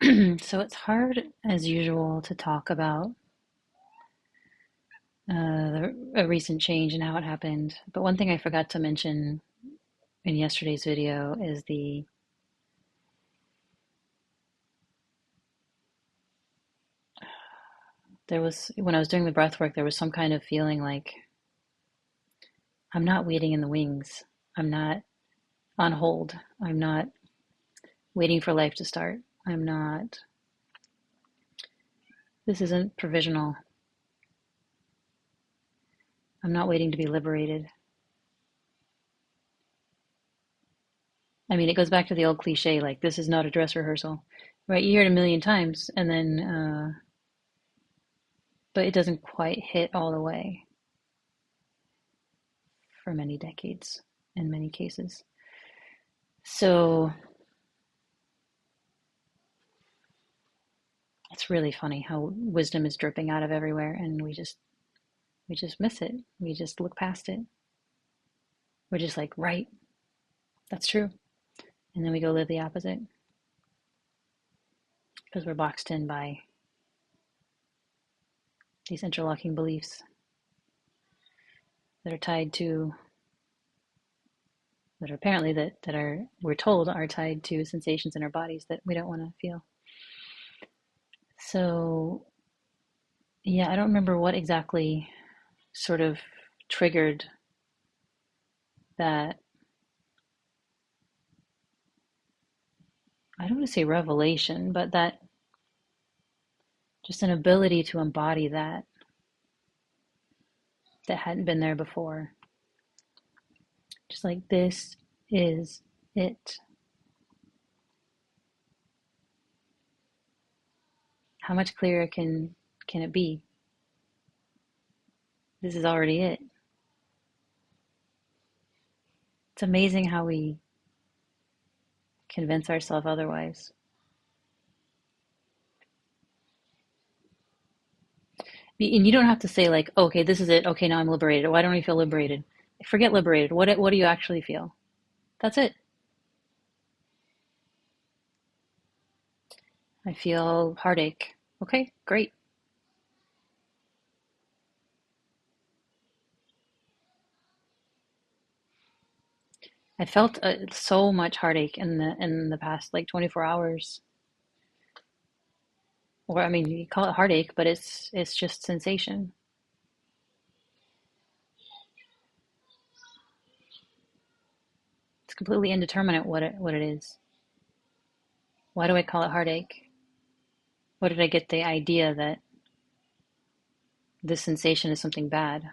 So it's hard, as usual, to talk about a recent change and how it happened. But one thing I forgot to mention in yesterday's video is there was, when I was doing the breath work, there was some kind of feeling like I'm not waiting in the wings. I'm not on hold. I'm not waiting for life to start. I'm not, this isn't provisional. I'm not waiting to be liberated. I mean, it goes back to the old cliche, like, this is not a dress rehearsal, right? You hear it a million times, and then, but it doesn't quite hit all the way for many decades in many cases. So it's really funny how wisdom is dripping out of everywhere, and we just miss it. We just look past it. We're just like, right, that's true. And then we go live the opposite because we're boxed in by these interlocking beliefs that are tied to that are apparently that are we're told are tied to sensations in our bodies that we don't want to feel. So yeah, I don't remember what exactly sort of triggered that. I don't want to say revelation, but that just an ability to embody that hadn't been there before. Just like, this is it. How much clearer can it be? This is already it. It's amazing how we convince ourselves otherwise. And you don't have to say like, okay, this is it. Okay, now I'm liberated. Why don't I feel liberated? Forget liberated. What do you actually feel? That's it. I feel heartache. Okay, great. I felt so much heartache in the past like 24 hours. Or I mean, you call it heartache, but it's just sensation. It's completely indeterminate what it is. Why do I call it heartache? What did I get the idea that this sensation is something bad?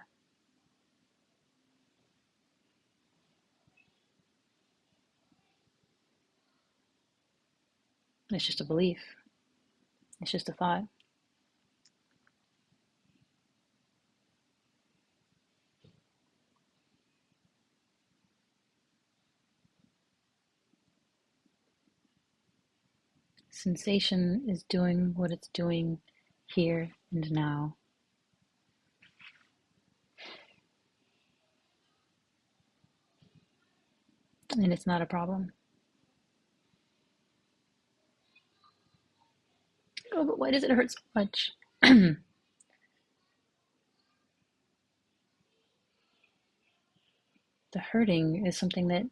It's just a belief. It's just a thought. Sensation is doing what it's doing here and now. And it's not a problem. Oh, but why does it hurt so much? The hurting is something that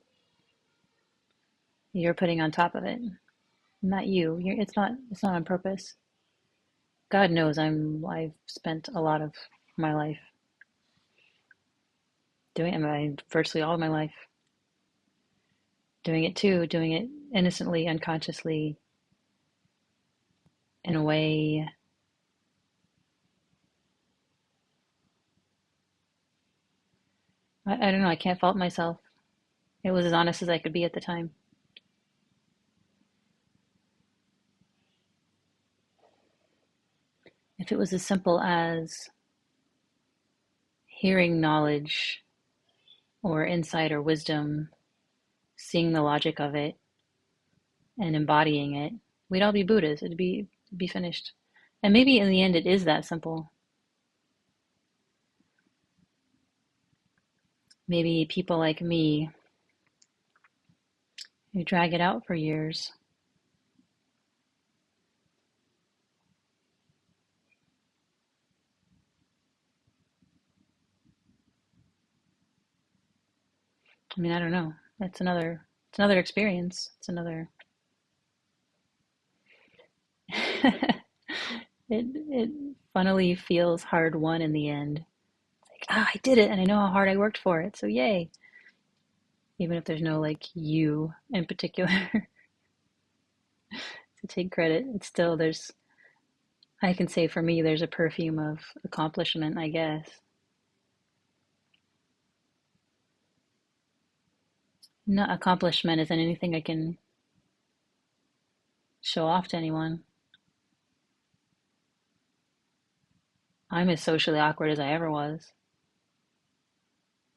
you're putting on top of it, not you. It's not on purpose. God knows I've spent a lot of my life virtually all of my life doing it too, doing it innocently, unconsciously, in a way. I don't know, I can't fault myself. It was as honest as I could be at the time. If it was as simple as hearing knowledge or insight or wisdom, seeing the logic of it and embodying it, we'd all be Buddhas. It'd be finished. And maybe in the end it is that simple. Maybe people like me who drag it out for years I mean, I don't know. It's another experience. It's another it funnily feels hard won in the end. Like, I did it and I know how hard I worked for it. So yay. Even if there's no like you in particular to take credit, it's still there's I can say for me there's a perfume of accomplishment, I guess. Not accomplishment isn't anything I can show off to anyone. I'm as socially awkward as I ever was,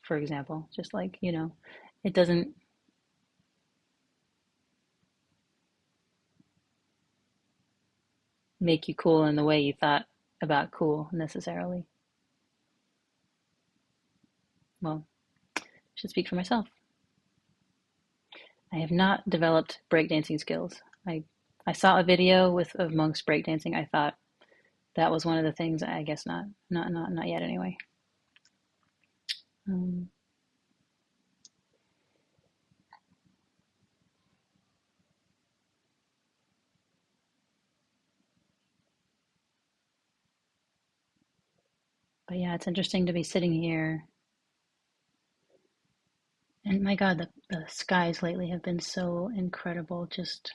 for example. Just like, it doesn't make you cool in the way you thought about cool necessarily. Well, I should speak for myself. I have not developed breakdancing skills. I saw a video of monks breakdancing. I thought that was one of the things. I guess not. Not yet anyway. Um, but yeah, it's interesting to be sitting here. And my God, the skies lately have been so incredible. Just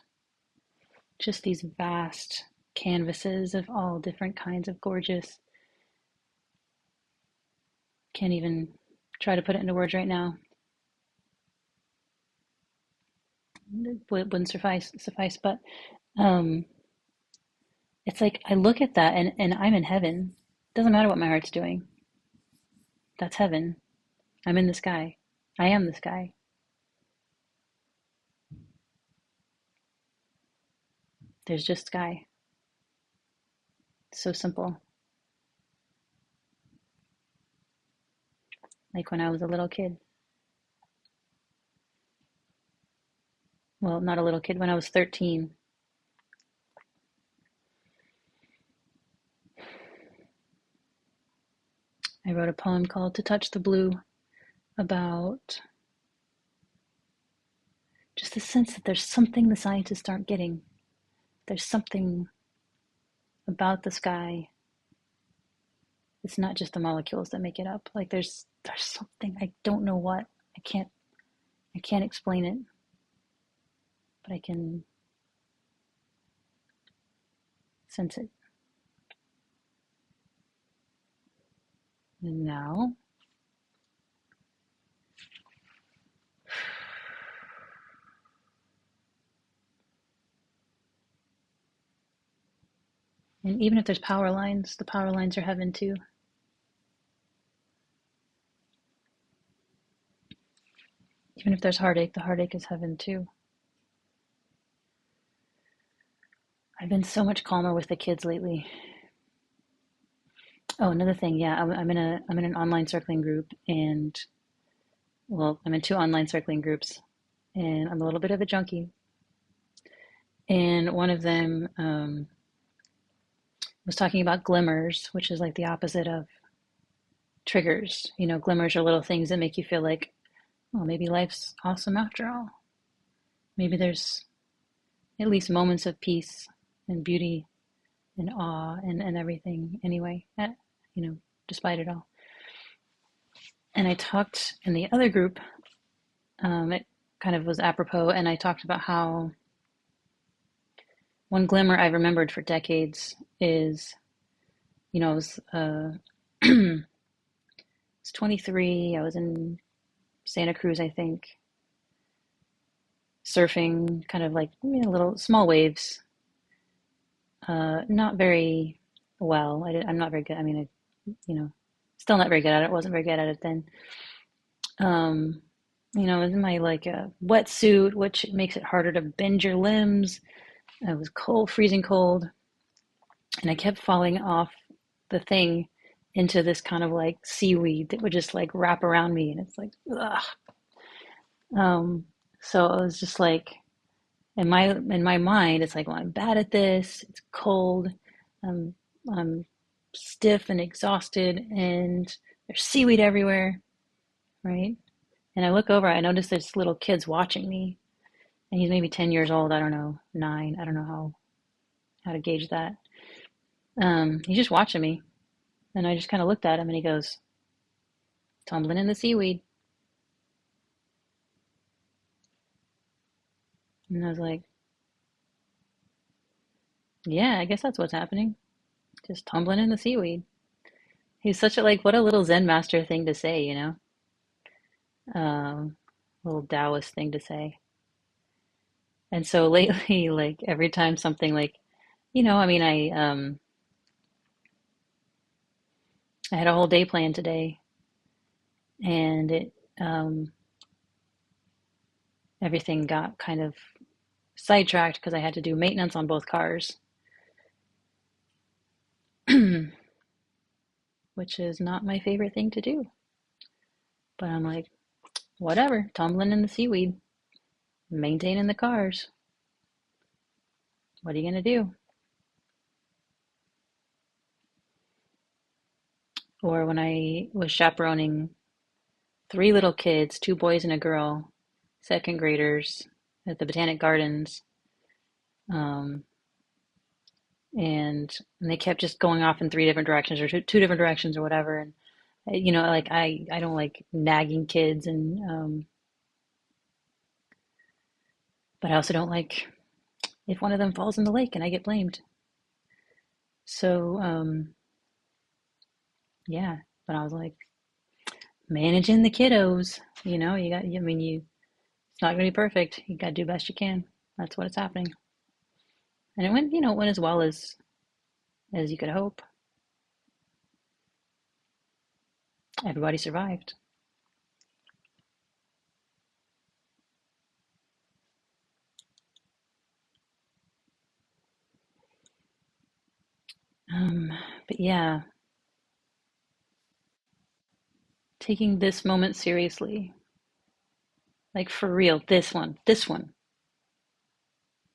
these vast canvases of all different kinds of gorgeous. Can't even try to put it into words right now. It wouldn't suffice, but um, it's like I look at that and I'm in heaven. Doesn't matter what my heart's doing. That's heaven. I'm in the sky. I am the sky. There's just sky. It's so simple. Like when I was a little kid. Well, not a little kid, when I was 13. I wrote a poem called To Touch the Blue about just the sense that there's something the scientists aren't getting. There's something about the sky. It's not just the molecules that make it up. Like there's something, I don't know what. I can't explain it, but I can sense it. And now and even if there's power lines, the power lines are heaven too. Even if there's heartache, the heartache is heaven too. I've been so much calmer with the kids lately. Oh, another thing, yeah, I'm in an online circling group, and well, I'm in two online circling groups, and I'm a little bit of a junkie. And one of them was talking about glimmers, which is like the opposite of triggers. Glimmers are little things that make you feel like, oh, maybe life's awesome after all. Maybe there's at least moments of peace and beauty and awe and everything anyway, despite it all. And I talked in the other group, it kind of was apropos, and I talked about how one glimmer I've remembered for decades is, I was, I was 23, I was in Santa Cruz, I think, surfing, kind of like little small waves. Not very well. I'm not very good. I mean, still not very good at it. Wasn't very good at it then. Um, I was in my like wetsuit, which makes it harder to bend your limbs. It was cold, freezing cold, and I kept falling off the thing into this kind of like seaweed that would just like wrap around me, and it's like, ugh. So it was just like in my mind, it's like, well, I'm bad at this. It's cold. I'm I'm stiff and exhausted, and there's seaweed everywhere, right? And I look over, I notice this little kid's watching me, and he's maybe 10 years old. I don't know, 9. I don't know how to gauge that. He's just watching me, and I just kind of looked at him, and he goes, tumbling in the seaweed. And I was like, yeah, I guess that's what's happening. Just tumbling in the seaweed. He's such a like, what a little Zen master thing to say, you know? Little Taoist thing to say. And so lately, like every time something like, I mean, I had a whole day planned today, and um, everything got kind of sidetracked because I had to do maintenance on both cars, which is not my favorite thing to do. But I'm like, whatever, tumbling in the seaweed, maintaining the cars. What are you gonna do? Or when I was chaperoning 3 little kids, 2 boys and a girl, second graders at the Botanic Gardens, um, and they kept just going off in 3 different directions or two different directions or whatever. And like I don't like nagging kids, and but I also don't like if one of them falls in the lake and I get blamed. So yeah, but I was like managing the kiddos. You got. I mean, it's not gonna be perfect. You got to do the best you can. That's what it's happening. And it went as well as you could hope. Everybody survived. Um, but yeah, taking this moment seriously, like for real, this one,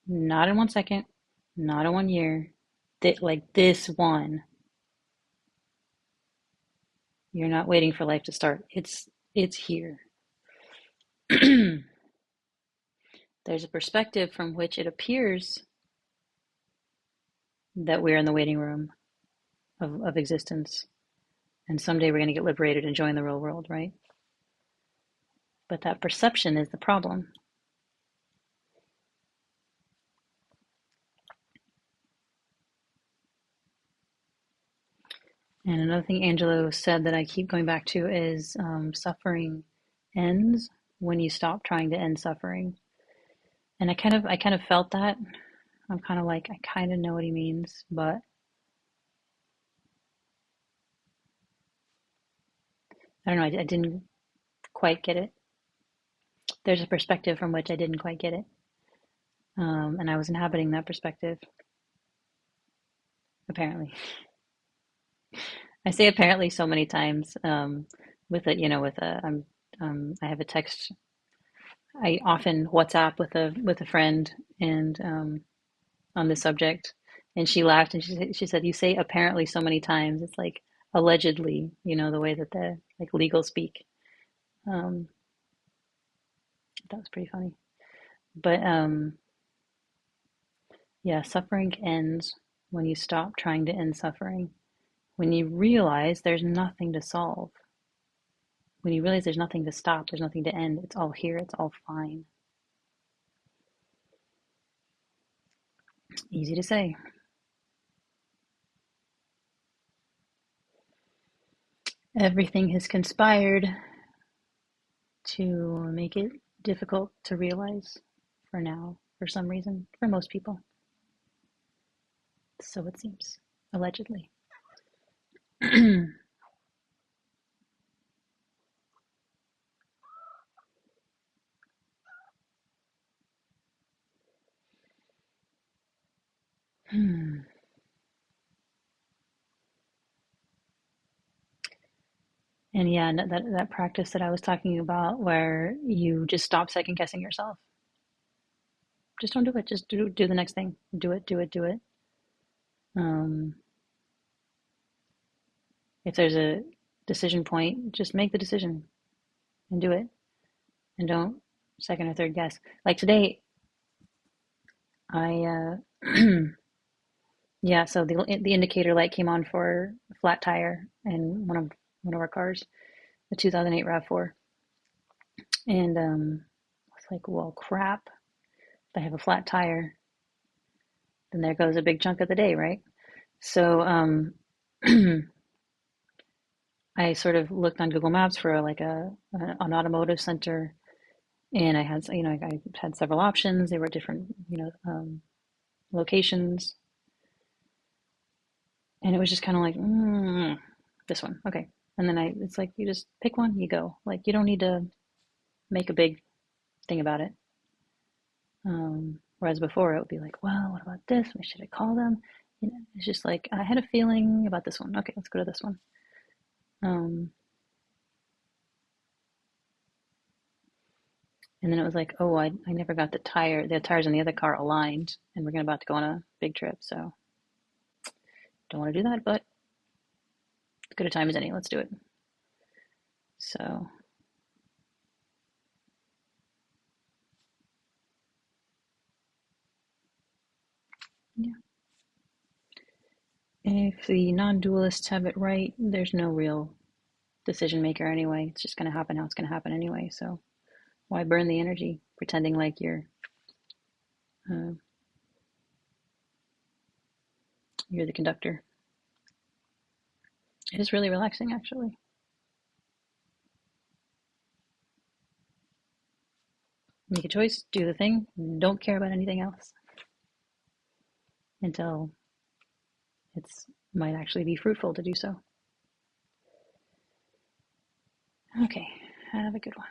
not in 1 second, not in 1 year, like this one. You're not waiting for life to start. It's here. There's a perspective from which it appears that we're in the waiting room of existence, and someday we're going to get liberated and join the real world, right? But that perception is the problem. And another thing Angelo said that I keep going back to is suffering ends when you stop trying to end suffering. And I kind of felt that. I'm kind of like, I kind of know what he means, but I don't know. I didn't quite get it. There's a perspective from which I didn't quite get it. And I was inhabiting that perspective, apparently. I say apparently so many times. With it, I have a text. I often WhatsApp with a friend, and on this subject, and she laughed and she said, "You say apparently so many times. It's like allegedly, the way that the like legal speak." Um, that was pretty funny. But yeah, suffering ends when you stop trying to end suffering. When you realize there's nothing to solve. When you realize there's nothing to stop, there's nothing to end. It's all here. It's all fine. Easy to say. Everything has conspired to make it difficult to realize for now, for some reason, for most people. So it seems, allegedly. And yeah, that practice that I was talking about, where you just stop second guessing yourself. Just don't do it. Just do the next thing. Do it. Do it. Do it. Um, if there's a decision point, just make the decision and do it. and don't second or third guess. Like today, I yeah, so the indicator light came on for a flat tire in one of our cars, the 2008 RAV4, and I was like, well, crap. If I have a flat tire, then there goes a big chunk of the day, right? So I sort of looked on Google Maps for like an automotive center, and I had I had several options. They were different locations, and it was just kind of like this one, okay. And then it's like you just pick one, you go. Like you don't need to make a big thing about it. Whereas before it would be like, well, what about this? Should I call them? It's just like I had a feeling about this one. Okay, let's go to this one. Um, and then it was like, oh, I never got the tires in the other car aligned, and we're about to go on a big trip, so don't want to do that, but as good a time as any. Let's do it. So yeah, if the non-dualists have it right, there's no real decision maker anyway. It's just going to happen how it's going to happen anyway. So why burn the energy pretending like uh, you're the conductor? It is really relaxing, actually. Make a choice, do the thing, don't care about anything else until it's might actually be fruitful to do so. Okay, have a good one.